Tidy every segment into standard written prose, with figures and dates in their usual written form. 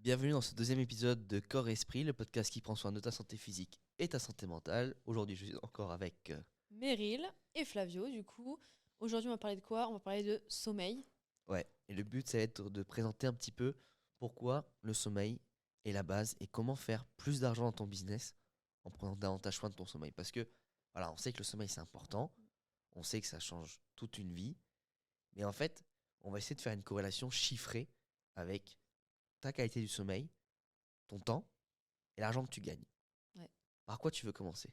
Bienvenue dans ce deuxième épisode de Corps Esprit, le podcast qui prend soin de ta santé physique et ta santé mentale. Aujourd'hui, je suis encore avec... Meryl et Flavio, du coup. Aujourd'hui, on va parler de quoi? On va parler de sommeil. Ouais, et le but, ça va être de présenter un petit peu pourquoi le sommeil est la base et comment faire plus d'argent dans ton business en prenant davantage soin de ton sommeil. Parce que, voilà, on sait que le sommeil, c'est important, on sait que ça change toute une vie, mais en fait, on va essayer de faire une corrélation chiffrée avec ta qualité du sommeil, ton temps et l'argent que tu gagnes. Ouais. Par quoi tu veux commencer?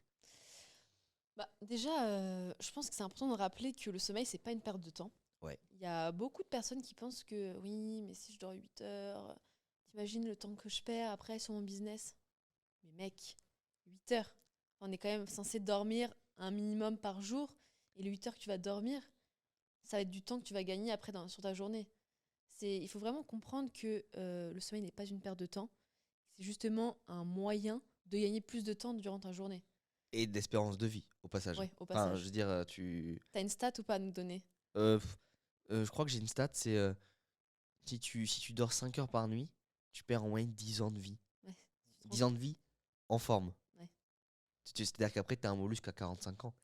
Déjà, je pense que c'est important de rappeler que le sommeil, c'est pas une perte de temps. Ouais. Il y a beaucoup de personnes qui pensent que oui, mais si je dors 8 heures, t'imagines le temps que je perds après sur mon business? Mais mec, 8 heures. On est quand même censé dormir un minimum par jour. Et les 8 heures que tu vas dormir, ça va être du temps que tu vas gagner après sur ta journée. Il faut vraiment comprendre que le sommeil n'est pas une perte de temps. C'est justement un moyen de gagner plus de temps durant ta journée. Et d'espérance de vie, au passage. Ouais, au Enfin, je veux passage. dire, tu... T'as une stat ou pas à nous donner? pff, je crois que j'ai une stat, c'est si tu dors 5 heures par nuit, tu perds en moyenne 10 ans de vie. Ouais, tu te rends 10 ans de compte? vie en forme. Ouais. C'est-à-dire qu'après, t'es un mollusque à 45 ans.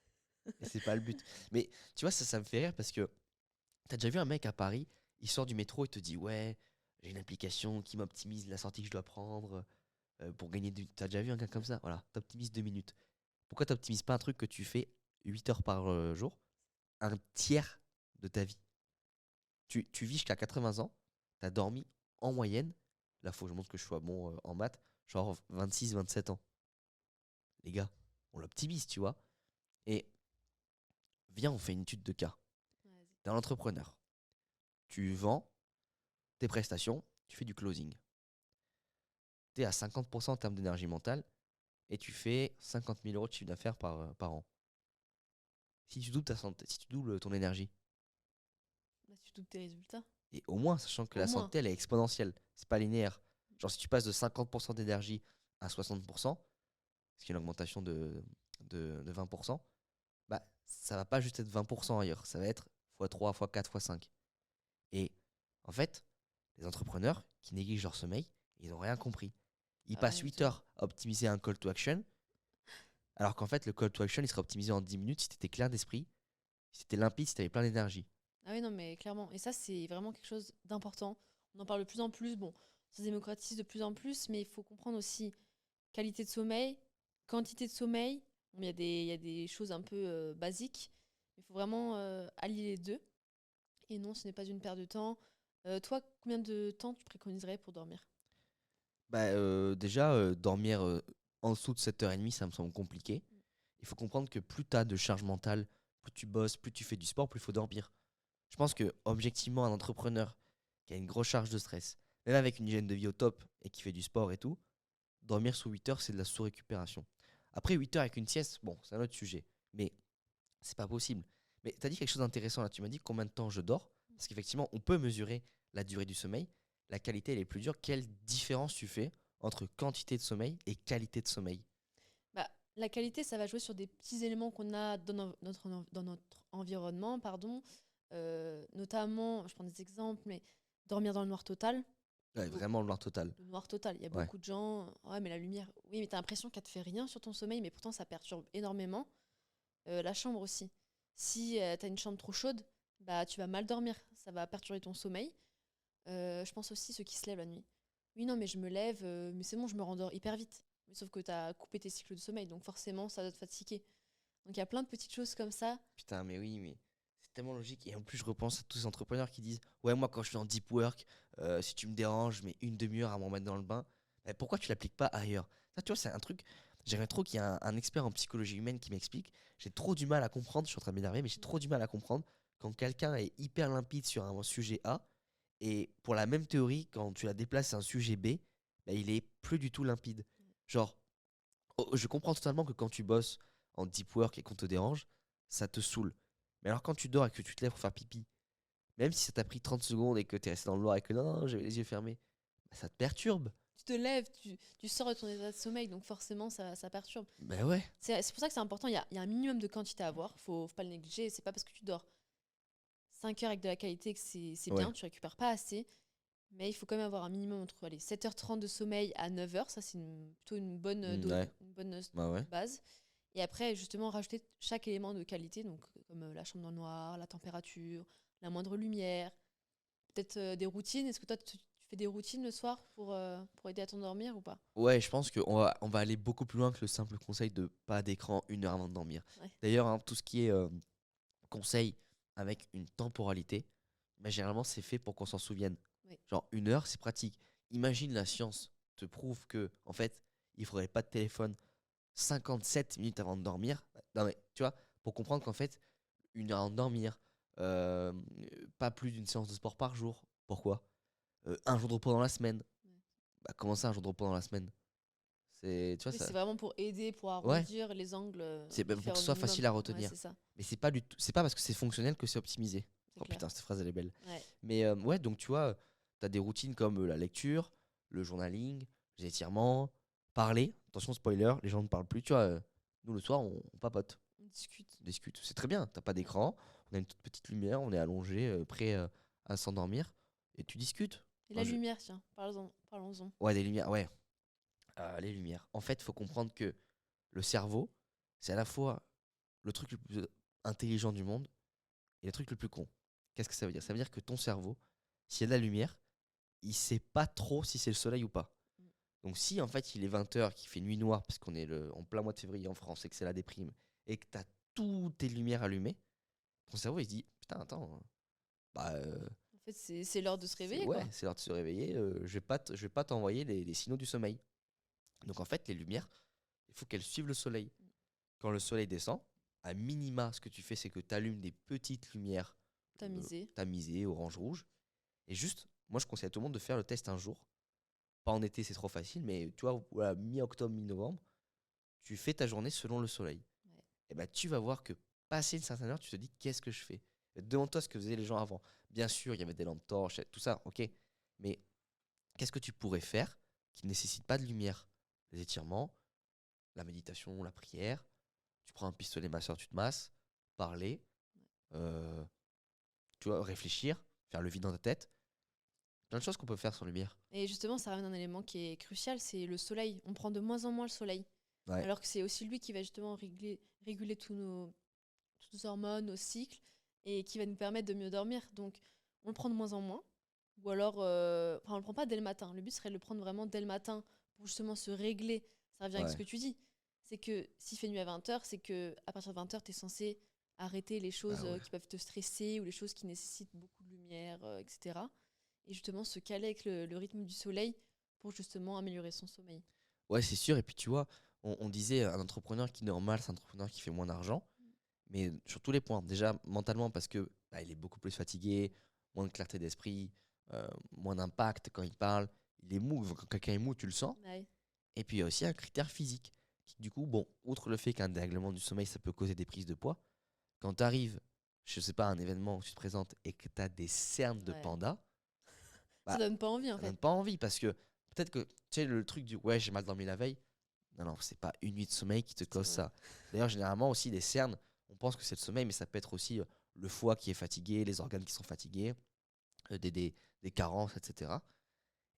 Et c'est pas le but. Mais tu vois, ça me fait rire parce que t'as déjà vu un mec à Paris, il sort du métro et te dit, ouais, j'ai une application qui m'optimise la sortie que je dois prendre pour gagner du... T'as déjà vu un gars comme ça? Voilà, t'optimises 2 minutes. Pourquoi t'optimises pas un truc que tu fais 8 heures par jour, un tiers de ta vie? Tu vis jusqu'à 80 ans, tu as dormi en moyenne, là faut que je montre que je sois bon en maths, genre 26-27 ans. Les gars, on l'optimise, tu vois. Et viens, on fait une étude de cas. Vas-y. T'es un entrepreneur. Tu vends tes prestations, tu fais du closing. Tu es à 50% en termes d'énergie mentale et tu fais 50 000 euros de chiffre d'affaires par an. Si tu doubles ta santé, si tu doubles ton énergie, Tu doubles tes résultats. et au moins, sachant que Au la moins. santé, elle est exponentielle, c'est pas linéaire. Genre, si tu passes de 50% d'énergie à 60%, ce qui est une augmentation de 20%, bah, ça va pas juste être 20% ailleurs, ça va être x3, x4, x5. Et en fait, les entrepreneurs qui négligent leur sommeil, ils n'ont rien compris. Ils Rien passent du 8 tout. heures à optimiser un call to action, alors qu'en fait, le call to action, il serait optimisé en 10 minutes si tu étais clair d'esprit, si tu étais limpide, si tu avais plein d'énergie. Ah oui, non, mais clairement. Et ça, c'est vraiment quelque chose d'important. On en parle de plus en plus. Bon, ça se démocratise de plus en plus, mais il faut comprendre aussi qualité de sommeil, quantité de sommeil. Bon, il y a des choses un peu basiques. Il faut vraiment allier les deux. Et non, ce n'est pas une perte de temps. Toi, combien de temps tu préconiserais pour dormir? Bah, déjà, dormir en dessous de 7h30, ça me semble compliqué. Il faut comprendre que plus tu as de charge mentale, plus tu bosses, plus tu fais du sport, plus il faut dormir. Je pense que, objectivement, un entrepreneur qui a une grosse charge de stress, même avec une hygiène de vie au top et qui fait du sport et tout, dormir sous 8 heures, c'est de la sous-récupération. Après 8 heures avec une sieste, bon, c'est un autre sujet. Mais c'est pas possible. Mais tu as dit quelque chose d'intéressant là. Tu m'as dit combien de temps je dors. Parce qu'effectivement, on peut mesurer la durée du sommeil. La qualité, elle est plus dure. Quelle différence tu fais entre quantité de sommeil et qualité de sommeil? La qualité, ça va jouer sur des petits éléments qu'on a dans notre environnement, pardon. Notamment, je prends des exemples, mais dormir dans le noir total. Ouais, vraiment le noir total. Le noir total, il y a Ouais. beaucoup de gens. Ouais, mais la lumière. Oui, mais t'as l'impression qu'elle te fait rien sur ton sommeil, mais pourtant ça perturbe énormément. La chambre aussi. Si t'as une chambre trop chaude, bah tu vas mal dormir. Ça va perturber ton sommeil. Je pense aussi ceux qui se lèvent la nuit. Oui, non, mais je me lève, mais c'est bon, je me rendors hyper vite. Mais sauf que t'as coupé tes cycles de sommeil, donc forcément ça doit te fatiguer. Donc il y a plein de petites choses comme ça. Putain, mais oui, mais c'est tellement logique. Et en plus, je repense à tous ces entrepreneurs qui disent, ouais, moi, quand je suis en deep work, si tu me déranges, je mets une demi-heure à m'en mettre dans le bain. Mais pourquoi tu l'appliques pas ailleurs? Ça, tu vois, c'est un truc. J'aimerais trop qu'il y ait un expert en psychologie humaine qui m'explique. J'ai trop du mal à comprendre. Je suis en train de m'énerver, mais j'ai trop du mal à comprendre quand quelqu'un est hyper limpide sur un sujet A. Et pour la même théorie, quand tu la déplaces à un sujet B, bah, il est plus du tout limpide. Genre, je comprends totalement que quand tu bosses en deep work et qu'on te dérange, ça te saoule. Mais alors quand tu dors et que tu te lèves pour faire pipi, même si ça t'a pris 30 secondes et que tu es resté dans le noir et que non, non, j'avais les yeux fermés, bah, ça te perturbe. Tu te lèves, tu sors de ton état de sommeil, donc forcément ça perturbe. Ben ouais. C'est pour ça que c'est important, il y a un minimum de quantité à avoir, faut pas le négliger. C'est pas parce que tu dors 5 heures avec de la qualité que c'est Ouais. bien, tu récupères pas assez. Mais il faut quand même avoir un minimum entre allez, 7h30 de sommeil à 9h. Ça, c'est plutôt une bonne, Ouais, une bonne bah ouais. base. Et après, justement, rajouter chaque élément de qualité, donc comme la chambre dans le noir, la température, la moindre lumière, peut-être des routines. Est-ce que toi, tu fais des routines le soir pour aider à t'endormir ou pas? Ouais, je pense qu'on va aller beaucoup plus loin que le simple conseil de pas d'écran 1 heure avant de dormir. Ouais. D'ailleurs, hein, tout ce qui est conseil avec une temporalité, bah, généralement, c'est fait pour qu'on s'en souvienne. Oui. Genre, 1 heure, c'est pratique. Imagine la science te prouve que, en fait, il faudrait pas de téléphone 57 minutes avant de dormir. Non, mais tu vois, pour comprendre qu'en fait, 1 heure avant de dormir, euh, pas plus d'une séance de sport par jour. Pourquoi? Un jour de repos dans la semaine. Ouais. Bah, comment ça, un jour de repos dans la semaine? Tu vois, Oui, ça. c'est vraiment pour aider, pour Ouais, arrondir les angles c'est et même pour faire que au ce soit minimum. facile à Ouais, retenir. c'est ça, Mais c'est pas parce que c'est fonctionnel que c'est optimisé. c'est Oh clair. putain, cette phrase elle est belle. Ouais. Mais ouais, donc tu vois, t'as des routines comme la lecture, le journaling, les étirements, parler. Attention, spoiler, les gens ne parlent plus. Tu vois, nous le soir, on papote, On discute. on discute. C'est très bien. T'as pas Ouais. d'écran, on a une toute petite lumière, on est allongé, prêt à s'endormir, et tu discutes. Et la Moi, lumière, tiens, parlons-en. ouais, des lumières, ouais. Les lumières. En fait, faut comprendre que le cerveau, c'est à la fois le truc le plus intelligent du monde et le truc le plus con. Qu'est-ce que ça veut dire? Ça veut dire que ton cerveau, s'il y a de la lumière, il sait pas trop si c'est le soleil ou pas. Mm. Donc si en fait il est 20h, qu'il fait nuit noire, parce qu'on est en plein mois de février en France et que c'est la déprime, et que tu as toutes tes lumières allumées, ton cerveau il se dit, putain, attends, bah En fait, c'est l'heure de se réveiller, ouais, quoi. c'est l'heure de se réveiller, je vais pas t'envoyer les signaux du sommeil. Donc en fait les lumières, il faut qu'elles suivent le soleil. Quand le soleil descend, à minima, ce que tu fais, c'est que tu allumes des petites lumières Tamisé. tamisées, orange-rouge. Et juste, moi, je conseille à tout le monde de faire le test un jour. Pas en été, c'est trop facile, mais tu vois, voilà, mi-octobre, mi-novembre, tu fais ta journée selon le soleil. Ouais. Et ben, tu vas voir que passé une certaine heure, tu te dis qu'est-ce que je fais? Demande-toi ce que faisaient les gens avant. Bien sûr, il y avait des lampes torches, tout ça, ok. Mais qu'est-ce que tu pourrais faire qui ne nécessite pas de lumière? Les étirements, la méditation, la prière. Tu prends un pistolet masseur, tu te masses, parler, euh, tu vois, réfléchir, faire le vide dans ta tête. Plein de choses qu'on peut faire sans lumière. Et justement, ça ramène un élément qui est crucial, c'est le soleil. On prend de moins en moins le soleil. Ouais, Alors que c'est aussi lui qui va justement réguler toutes nos hormones, nos cycles, et qui va nous permettre de mieux dormir. Donc, on le prend de moins en moins. Ou alors, enfin, on le prend pas dès le matin. Le but serait de le prendre vraiment dès le matin pour justement se régler. Ça revient avec ce ouais, que tu dis. C'est que s'il fait nuit à 20h, c'est que à partir de 20h, tu es censé arrêter les bah choses ouais. qui peuvent te stresser ou les choses qui nécessitent beaucoup de lumière, etc. Et justement, se caler avec le rythme du soleil pour justement améliorer son sommeil. Ouais, c'est sûr. Et puis tu vois, on disait un entrepreneur qui dort mal, c'est un entrepreneur qui fait moins d'argent. Mais sur tous les points. Déjà, mentalement, parce que bah, il est beaucoup plus fatigué, moins de clarté d'esprit, moins d'impact quand il parle. Il est mou. Quand quelqu'un est mou, tu le sens. Ouais, Et puis il y a aussi un critère physique. Qui, du coup, bon, outre le fait qu'un dérèglement du sommeil, ça peut causer des prises de poids, quand tu arrives, je sais pas, à un événement où tu te présentes et que tu as des cernes de ouais. panda, Ça bah, donne pas envie en ça fait. donne pas envie parce que peut-être que tu sais le truc du ouais, j'ai mal dormi la veille. Non, non, c'est pas une nuit de sommeil qui te cause Ouais. ça. D'ailleurs, généralement aussi les cernes, on pense que c'est le sommeil, mais ça peut être aussi le foie qui est fatigué, les organes qui sont fatigués, des carences, etc.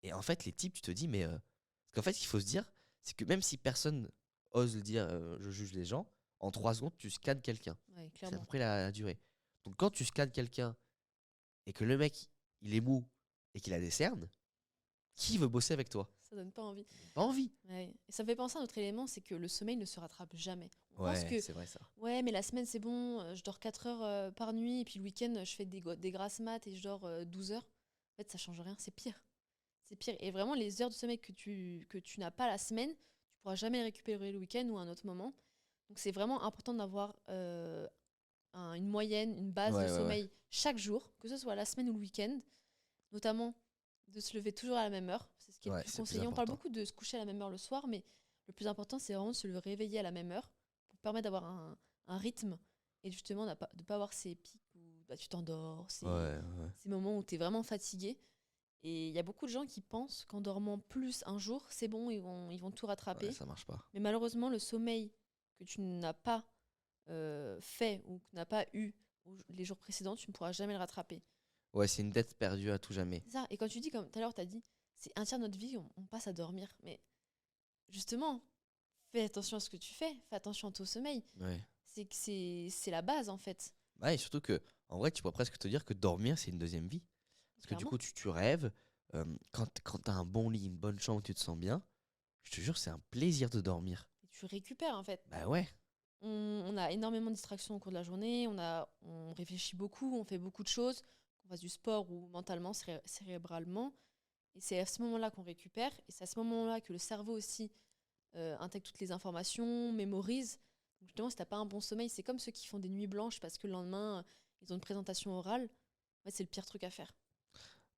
Et en fait, les types, tu te dis, mais parce qu'en fait, ce qu'il faut se dire, c'est que même si personne ose le dire, je juge les gens, en 3 secondes, tu scannes quelqu'un. Ouais, C'est à clairement. peu près la durée. Donc quand tu scannes quelqu'un et que le mec, il est mou et qu'il a des cernes, qui veut bosser avec toi? Ça donne pas envie. Pas envie. Ouais. Et ça me fait penser à un autre élément, c'est que le sommeil ne se rattrape jamais. On pense Ouais, que, c'est vrai ça. ouais, mais la semaine c'est bon, je dors 4 heures par nuit, et puis le week-end je fais des grasses mat et je dors 12 heures. En fait, ça change rien, c'est pire. C'est pire. Et vraiment, les heures de sommeil que tu n'as pas la semaine, tu pourras jamais les récupérer le week-end ou à un autre moment. Donc c'est vraiment important d'avoir une moyenne, une base de Ouais, ouais, ouais. sommeil chaque jour, que ce soit la semaine ou le week-end, notamment de se lever toujours à la même heure. C'est ce qui est le Ouais, plus c'est le plus conseillé. On parle important. beaucoup de se coucher à la même heure le soir, mais le plus important, c'est vraiment de se le réveiller à la même heure pour permettre d'avoir un rythme et justement de ne pas avoir ces pics où bah, tu t'endors, Ouais, ouais. ces moments où tu es vraiment fatigué. Et il y a beaucoup de gens qui pensent qu'en dormant plus un jour, c'est bon, ils vont tout Ouais, rattraper. ça marche pas. Mais malheureusement, le sommeil que tu n'as pas fait ou que tu n'as pas eu les jours précédents, tu ne pourras jamais le rattraper. Ouais, c'est une dette perdue à tout jamais. C'est ça. Et quand tu dis, comme tout à l'heure, tu as dit, c'est un tiers de notre vie, on passe à dormir. Mais justement, fais attention à ce que tu fais, fais attention à ton sommeil. Ouais. C'est que c'est la base, en fait. Ouais, et surtout que, en vrai, tu pourrais presque te dire que dormir, c'est une deuxième vie. Parce que du Clairement. coup, tu rêves. Quand t'as un bon lit, une bonne chambre où tu te sens bien, je te jure, c'est un plaisir de dormir. Et tu récupères, en fait. Bah ouais. On a énormément de distractions au cours de la journée, on réfléchit beaucoup, on fait beaucoup de choses, qu'on fasse du sport ou mentalement, cérébralement. Et c'est à ce moment-là qu'on récupère. Et c'est à ce moment-là que le cerveau aussi intègre toutes les informations, mémorise. Donc justement, si t'as pas un bon sommeil, c'est comme ceux qui font des nuits blanches parce que le lendemain, ils ont une présentation orale. Ouais, c'est le pire truc à faire.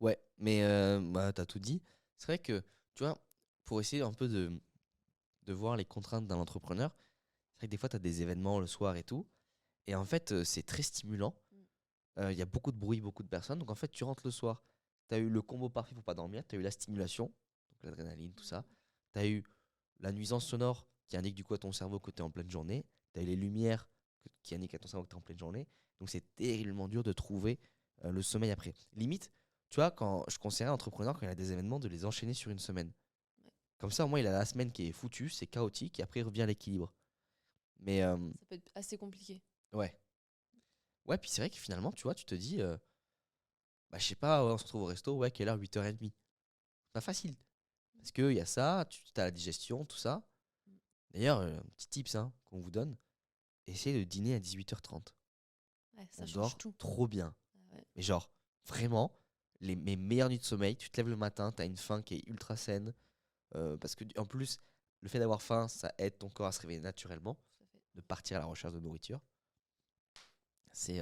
Ouais, mais bah, t'as tout dit. C'est vrai que, tu vois, pour essayer un peu de voir les contraintes d'un entrepreneur, c'est vrai que des fois, t'as des événements le soir et tout. Et en fait, c'est très stimulant. Mm. Il y a beaucoup de bruit, beaucoup de personnes. Donc en fait, tu rentres le soir. Tu as eu le combo parfait pour pas dormir. Tu as eu la stimulation, donc l'adrénaline, tout ça. Tu as eu la nuisance sonore qui indique du coup à ton cerveau que tu es en pleine journée. Tu as eu les lumières qui indiquent à ton cerveau que tu es en pleine journée. Donc c'est terriblement dur de trouver le sommeil après. Limite, tu vois, quand je conseillerais à un entrepreneur, quand il a des événements, de les enchaîner sur une semaine. Ouais. Comme ça, au moins, il a la semaine qui est foutue, c'est chaotique, et après, il revient à l'équilibre. Mais Ça peut être assez compliqué. ouais. Ouais, puis c'est vrai que finalement, tu vois, tu te dis, bah, je sais pas, ouais, on se retrouve au resto, ouais, quelle heure? 8h30. Pas facile. Parce qu'il y a ça, tu as la digestion, tout ça. Mm. D'ailleurs, un petit tips hein, qu'on vous donne, essayez de dîner à 18h30. Ouais, ça On change dort tout. trop bien. Ah ouais. Mais genre, vraiment, mes meilleures nuits de sommeil, tu te lèves le matin, tu as une faim qui est ultra saine. Parce que, en plus, le fait d'avoir faim, ça aide ton corps à se réveiller naturellement, Tout à fait. de partir à la recherche de nourriture. C'est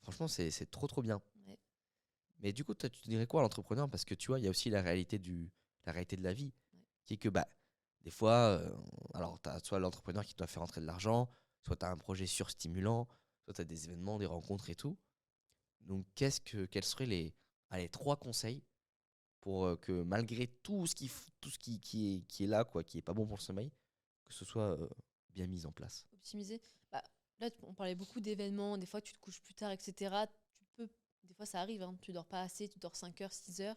franchement, c'est trop trop bien. Ouais. Mais du coup, toi, tu te dirais quoi à l'entrepreneur? Parce que tu vois, il y a aussi la réalité de la vie, Ouais. qui est que bah, des fois, alors tu as soit l'entrepreneur qui doit faire rentrer de l'argent, soit tu as un projet surstimulant, soit tu as des événements, des rencontres et tout. Donc, quels seraient allez, trois conseils pour que malgré tout ce qui est là, quoi, qui est pas bon pour le sommeil, que ce soit bien mis en place? Optimiser. Bah, là, on parlait beaucoup d'événements, des fois tu te couches plus tard, etc. Des fois ça arrive, hein, tu dors pas assez, tu dors 5 heures, 6 heures.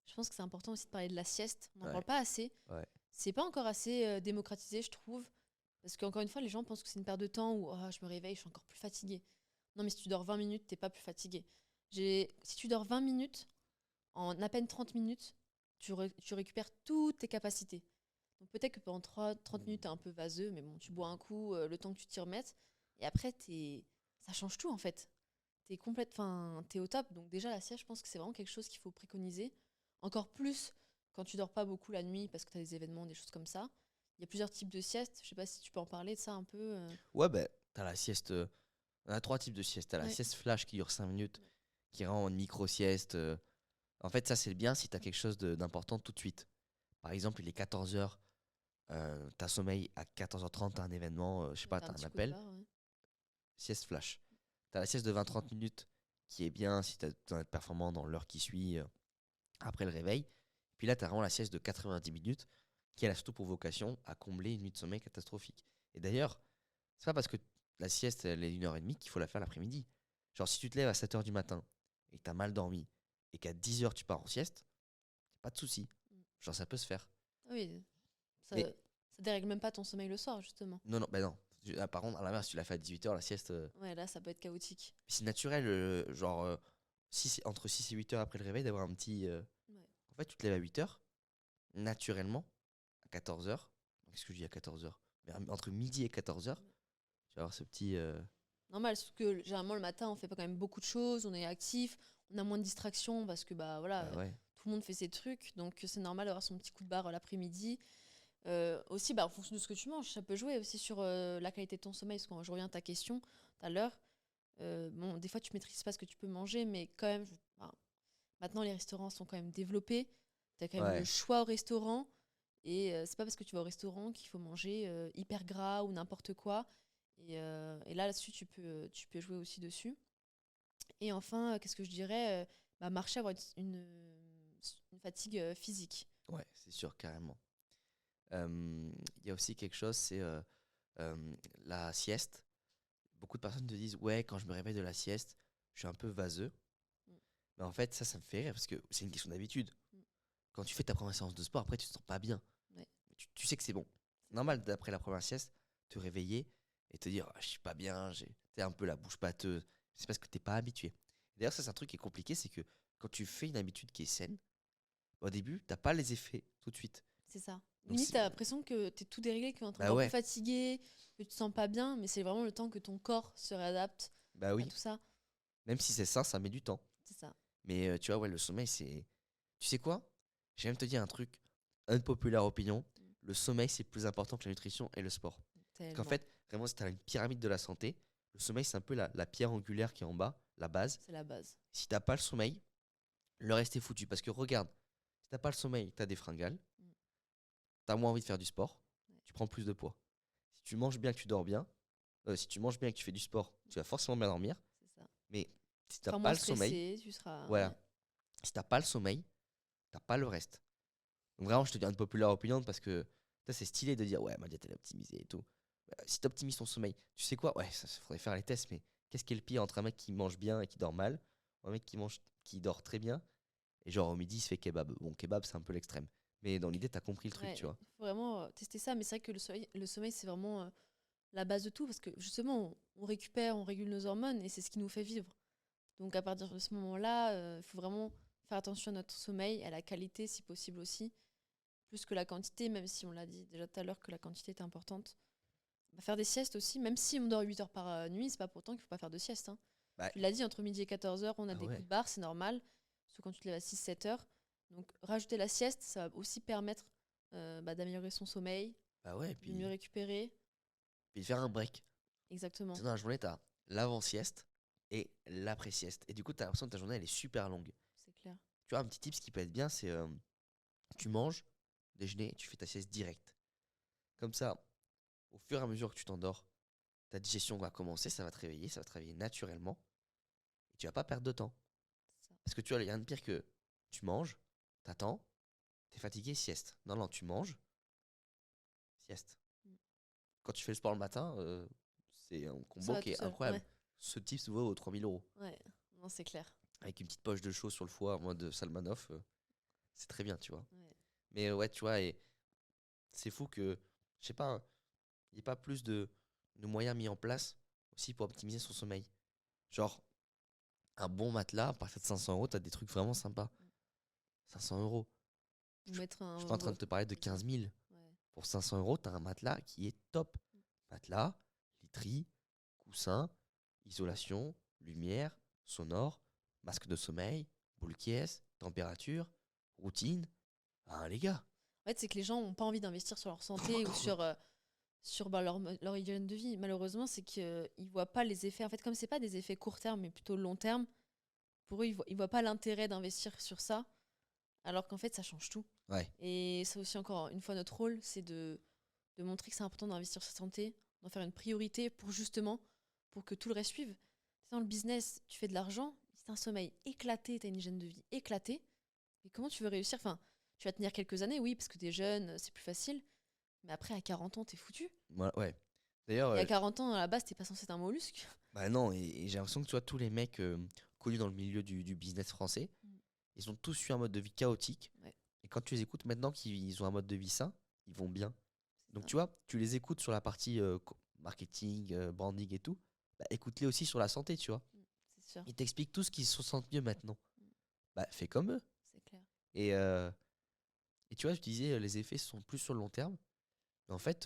Je pense que c'est important aussi de parler de la sieste. On n'en Ouais, parle pas assez. ouais. C'est pas encore assez démocratisé, je trouve. Parce qu'encore une fois, les gens pensent que c'est une perte de temps ou ah, je me réveille, je suis encore plus fatiguée. Non, mais si tu dors 20 minutes, t'es pas plus fatigué. Si tu dors 20 minutes, en à peine 30 minutes, tu récupères toutes tes capacités. Donc peut-être que pendant 30 minutes, t'es un peu vaseux, mais bon, tu bois un coup, le temps que tu t'y remettes. Et après, ça change tout en fait. T'es au top. Donc déjà, la sieste, je pense que c'est vraiment quelque chose qu'il faut préconiser. Encore plus quand tu dors pas beaucoup la nuit parce que tu as des événements, des choses comme ça. Il y a plusieurs types de siestes. Je sais pas si tu peux en parler de ça un peu. Ouais, bah, t'as la sieste. On a trois types de sieste. T'as la Ouais. sieste flash qui dure 5 minutes, qui rend une micro-sieste. En fait, ça, c'est bien si t'as quelque chose d'important tout de suite. Par exemple, il est 14h, t'as sommeil à 14h30, t'as un événement, je sais Ouais, pas, t'as un t'as un petit coup de appel. barre. Ouais. Sieste flash. T'as la sieste de 20-30 minutes qui est bien si t'as besoin d'être performant dans l'heure qui suit après le réveil. Puis là, t'as vraiment la sieste de 90 minutes qui a surtout pour vocation à combler une nuit de sommeil catastrophique. Et d'ailleurs, c'est pas parce que la sieste elle est 1h30 qu'il faut la faire l'après-midi. Genre, si tu te lèves à 7h du matin et que t'as mal dormi et qu'à 10h tu pars en sieste, pas de souci. Mm. Genre, ça peut se faire. Ah oui, ça, Mais ça dérègle même pas ton sommeil le soir, justement. non, non, bah non. Ah, par contre, à l'inverse, si tu l'as fait à 18h, la sieste, Ouais, là, ça peut être chaotique. c'est naturel, genre entre 6 et 8h après le réveil, d'avoir un petit. Ouais. En fait, tu te lèves à 8h, naturellement, à 14h. Qu'est-ce que je dis à 14h? Entre midi et 14h, tu vas avoir ce petit. Normal, parce que généralement, le matin, on fait pas quand même beaucoup de choses, on est actif, on a moins de distractions parce que bah voilà, Bah ouais. tout le monde fait ses trucs. Donc, c'est normal d'avoir son petit coup de barre l'après-midi. Aussi, bah, en fonction de ce que tu manges, ça peut jouer aussi sur la qualité de ton sommeil. Parce que quand je reviens à ta question tout à l'heure, bon, des fois, tu maîtrises pas ce que tu peux manger, mais quand même, enfin, maintenant, les restaurants sont quand même développés. Tu as quand même le Ouais. choix au restaurant. Et c'est pas parce que tu vas au restaurant qu'il faut manger hyper gras ou n'importe quoi. Et là, là-dessus, tu peux jouer aussi dessus. Et enfin, qu'est-ce que je dirais bah, marcher, avoir une fatigue physique. Ouais, c'est sûr, carrément. Il y a aussi quelque chose, c'est la sieste. Beaucoup de personnes te disent, ouais, quand je me réveille de la sieste, je suis un peu vaseux. Mais en fait, ça me fait rire parce que c'est une question d'habitude. Mm. Quand tu fais ta première séance de sport, après, tu te sens pas bien. Ouais. Tu sais que c'est bon. C'est normal, d'après la première sieste, te réveiller et te dire, ah, je suis pas bien, t'es un peu la bouche pâteuse. C'est parce que t'es pas habitué. D'ailleurs, ça, c'est un truc qui est compliqué, c'est que quand tu fais une habitude qui est saine, au début, t'as pas les effets tout de suite. C'est ça. Donc, Limite, t'as l'impression que t'es tout déréglé, que t'es bah encore plus ouais, fatigué, que tu te sens pas bien, mais c'est vraiment le temps que ton corps se réadapte bah à oui. tout ça. Même si c'est ça met du temps. C'est ça. Mais tu vois, ouais, le sommeil, c'est. Tu sais quoi? Je vais même te dire un truc, unpopular opinion. Le sommeil, c'est plus important que la nutrition et le sport. Parce qu'en Tellement. fait, vraiment, si tu as une pyramide de la santé, le sommeil, c'est un peu la pierre angulaire qui est en bas, la base. C'est la base. Si t'as pas le sommeil, le reste est foutu. Parce que regarde, si t'as pas le sommeil, t'as des fringales, Mm. t'as moins envie de faire du sport, Ouais. tu prends plus de poids. Si tu manges bien, que tu dors bien, si tu manges bien et que tu fais du sport, tu vas forcément bien dormir. C'est ça. Mais si Tu t'as seras pas moins le sommeil, stressé, tu seras. voilà. Ouais. Si t'as pas le sommeil, t'as pas le reste. Donc vraiment, je te dis une populaire opinion parce que ça, c'est stylé de dire ouais, ma diète elle est optimisée et tout. Si tu optimises ton sommeil, tu sais quoi? Ouais, ça faudrait faire les tests, mais qu'est-ce qui est le pire entre un mec qui mange bien et qui dort mal, ou un mec qui dort très bien et genre au midi il se fait kebab? Bon, kebab c'est un peu l'extrême, mais dans l'idée, t'as compris le truc, Ouais, tu vois. il faut vraiment tester ça. Mais c'est vrai que le sommeil c'est vraiment la base de tout parce que justement, on récupère, on régule nos hormones et c'est ce qui nous fait vivre. Donc à partir de ce moment-là, il faut vraiment faire attention à notre sommeil, à la qualité si possible aussi, plus que la quantité, même si on l'a dit déjà tout à l'heure que la quantité est importante. Bah, faire des siestes aussi, même si on dort 8 heures par nuit, c'est pas pourtant qu'il faut pas faire de sieste, hein. Bah, Tu l'as dit, entre midi et 14 heures, on a ah des ouais, coups de barre, c'est normal. Surtout quand tu te lèves à 6-7 heures. Donc rajouter la sieste, ça va aussi permettre d'améliorer son sommeil, bah ouais, de mieux récupérer. puis de faire un break. Tu Exactement, sais, dans la journée, t'as l'avant-sieste et l'après-sieste. Et du coup, t'as l'impression que ta journée elle est super longue. c'est clair. Tu vois, un petit tips qui peut être bien, c'est tu manges, déjeuner, tu fais ta sieste directe. Comme ça, au fur et à mesure que tu t'endors, ta digestion va commencer, ça va te réveiller naturellement, et tu vas pas perdre de temps. C'est ça. Parce que tu vois, il y a rien de pire que tu manges, t'attends, t'es fatigué, sieste. Non, non, tu manges, sieste. Mm. Quand tu fais le sport le matin, c'est un Ça combo va qui tout est seul. incroyable. Ouais, Ce type se vaut aux 3000 euros. ouais. Non, c'est clair. Avec une petite poche de chaud sur le foie en mode Salmanov, c'est très bien, tu vois. Ouais. Mais ouais, tu vois, et c'est fou que, je sais pas, il n'y ait pas plus de moyens mis en place aussi pour optimiser son sommeil. Genre, un bon matelas, à partir de 500 euros, t'as des trucs vraiment sympas. 500 euros. Ou Je mettre je suis un. pas en train de te parler de 15 000. Ouais. Pour 500 euros, t'as un matelas qui est top. Matelas, literie, coussin, isolation, lumière, sonore, masque de sommeil, boule qui est, température, routine. Ah, les gars. En fait, c'est que les gens n'ont pas envie d'investir sur leur santé ou sur leur hygiène de vie. Malheureusement, c'est qu'ils ne voient pas les effets. En fait, comme c'est pas des effets court terme, mais plutôt long terme, pour eux, ils voient pas l'intérêt d'investir sur ça, alors qu'en fait, ça change tout. Ouais, Et c'est aussi, encore une fois, notre rôle, c'est de montrer que c'est important d'investir sur sa santé, d'en faire une priorité pour justement, pour que tout le reste suive. Dans le business, tu fais de l'argent, si tu as un sommeil éclaté, tu as une hygiène de vie éclatée, mais comment tu veux réussir? Enfin, tu vas tenir quelques années, oui, parce que t'es jeune, c'est plus facile. Mais après, à 40 ans, t'es foutu. ouais. D'ailleurs, Et à 40 ans, à la base, t'es pas censé être un mollusque. bah non, et j'ai l'impression que tu vois, tous les mecs connus dans le milieu du business français, Mm. ils ont tous eu un mode de vie chaotique. Ouais, Et quand tu les écoutes maintenant qu'ils ont un mode de vie sain, ils vont bien. c'est Donc ça. tu vois, tu les écoutes sur la partie marketing, branding et tout, bah, écoute-les aussi sur la santé, tu vois. Mm, c'est sûr. Ils t'expliquent tous qu'ils se sentent mieux maintenant. Mm, Bah fais comme eux. c'est clair. Et, euh, et tu vois, je disais, les effets sont plus sur le long terme. Mais en fait,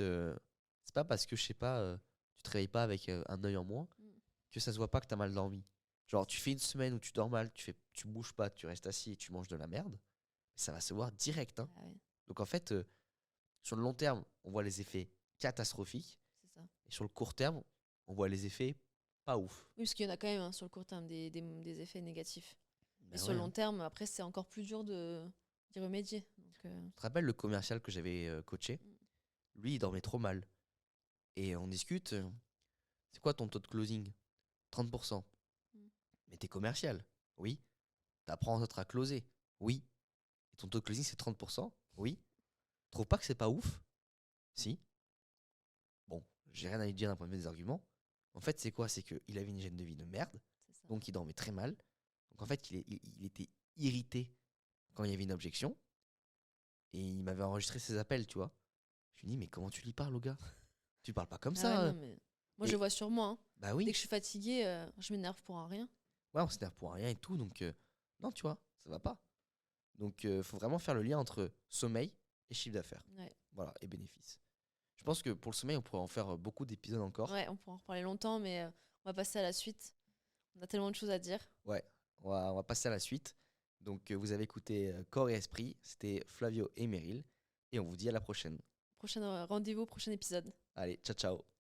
c'est pas parce que, je sais pas, tu te réveilles pas avec un œil en moins Mm, que ça se voit pas que t'as mal dormi. Genre, tu fais une semaine où tu dors mal, tu bouges pas, tu restes assis et tu manges de la merde, ça va se voir direct, hein. ah ouais, Donc en fait, sur le long terme, on voit les effets catastrophiques. c'est ça. Et sur le court terme, on voit les effets pas ouf. Oui, parce qu'il y en a quand même hein, sur le court terme des effets négatifs. Mais Ben sur ouais, le hein. long terme, après, c'est encore plus dur d'y remédier. Donc, Tu te rappelles le commercial que j'avais coaché? mm, Lui, il dormait trop mal. Et on discute, c'est quoi ton taux de closing? 30%. mm. Mais t'es commercial? Oui. T'apprends aux autres à closer? Oui. Et ton taux de closing, c'est 30%? Oui. Trouve pas que c'est pas ouf? Si. Bon, j'ai rien à lui dire d'un point de vue des arguments. En fait, c'est quoi? C'est qu'il avait une hygiène de vie de merde, C'est ça. donc il dormait très mal. Donc en fait, il était irrité quand il y avait une objection et il m'avait enregistré ses appels, tu vois. Je lui dis, mais comment tu lui parles au gars? Tu parles pas comme Ah ouais, ça. non, mais. Moi, je le Et vois sur moi, hein. bah Dès oui, que je suis fatiguée, je m'énerve pour un rien. ouais, on s'énerve pour rien et tout, donc non, tu vois, ça va pas. Donc faut vraiment faire le lien entre sommeil et chiffre d'affaires. Ouais. Voilà, et bénéfices. Je pense que pour le sommeil, on pourrait en faire beaucoup d'épisodes encore. Ouais, on pourra en reparler longtemps, mais on va passer à la suite. On a tellement de choses à dire. Ouais, on va passer à la suite. Donc vous avez écouté Corps et Esprit, c'était Flavio et Meryl, et on vous dit à la prochaine. Prochain rendez-vous, prochain épisode. Allez, ciao ciao.